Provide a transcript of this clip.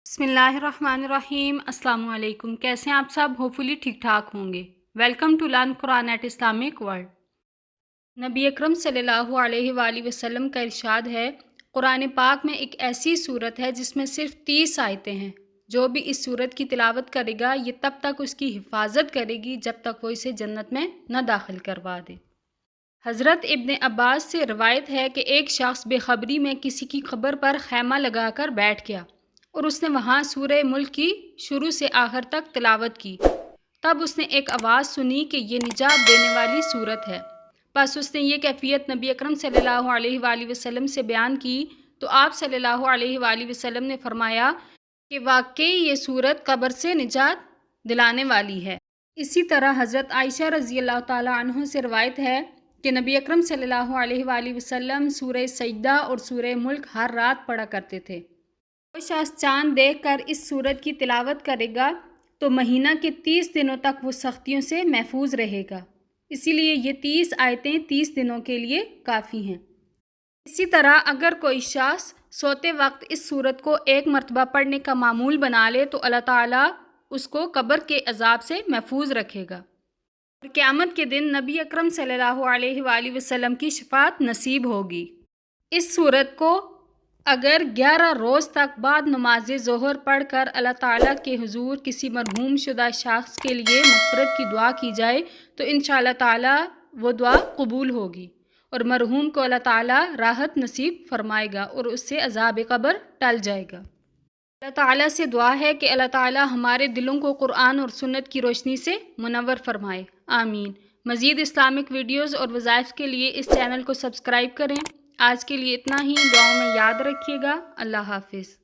بسم اللہ الرحمن الرحیم۔ السلام علیکم، کیسے ہیں آپ سب؟ ہوپفلی ٹھیک ٹھاک ہوں گے۔ Welcome to learn Quran at Islamic World. نبی اکرم صلی اللہ علیہ وآلہ وسلم کا ارشاد ہے، قرآن پاک میں ایک ایسی صورت ہے جس میں صرف 30 آیتیں ہیں۔ جو بھی اس صورت کی تلاوت کرے گا یہ تب تک اس کی حفاظت کرے گی جب تک وہ اسے جنت میں نہ داخل کروا دے۔ حضرت ابن عباس سے روایت ہے کہ ایک شخص بے خبری میں کسی کی قبر پر خیمہ لگا کر بیٹھ گیا اور اس نے وہاں سورہ ملک کی شروع سے آخر تک تلاوت کی۔ تب اس نے ایک آواز سنی کہ یہ نجات دینے والی صورت ہے۔ پس اس نے یہ کیفیت نبی اکرم صلی اللہ علیہ وآلہ وسلم سے بیان کی تو آپ صلی اللہ علیہ وآلہ وسلم نے فرمایا کہ واقعی یہ صورت قبر سے نجات دلانے والی ہے۔ اسی طرح حضرت عائشہ رضی اللہ تعالی عنہ سے روایت ہے کہ نبی اکرم صلی اللہ علیہ وآلہ وسلم سورہ سجدہ اور سورہ ملک ہر رات پڑھا کرتے تھے۔ کوئی شخص چاند دیکھ کر اس صورت کی تلاوت کرے گا تو مہینہ کے 30 دنوں تک وہ سختیوں سے محفوظ رہے گا۔ اسی لیے یہ 30 آیتیں 30 دنوں کے لیے کافی ہیں۔ اسی طرح اگر کوئی شخص سوتے وقت اس صورت کو ایک مرتبہ پڑھنے کا معمول بنا لے تو اللہ تعالیٰ اس کو قبر کے عذاب سے محفوظ رکھے گا اور قیامت کے دن نبی اکرم صلی اللہ علیہ وآلہ وسلم کی شفاعت نصیب ہوگی۔ اس صورت کو اگر 11 روز تک بعد نماز ظہر پڑھ کر اللہ تعالیٰ کے حضور کسی مرحوم شدہ شخص کے لیے مغفرت کی دعا کی جائے تو انشاءاللہ تعالیٰ وہ دعا قبول ہوگی اور مرحوم کو اللہ تعالیٰ راحت نصیب فرمائے گا اور اس سے عذاب قبر ٹل جائے گا۔ اللہ تعالیٰ سے دعا ہے کہ اللہ تعالیٰ ہمارے دلوں کو قرآن اور سنت کی روشنی سے منور فرمائے، آمین۔ مزید اسلامک ویڈیوز اور وظائف کے لیے اس چینل کو سبسکرائب کریں۔ آج کے لیے اتنا ہی، دعاؤں میں یاد رکھیے گا۔ اللہ حافظ۔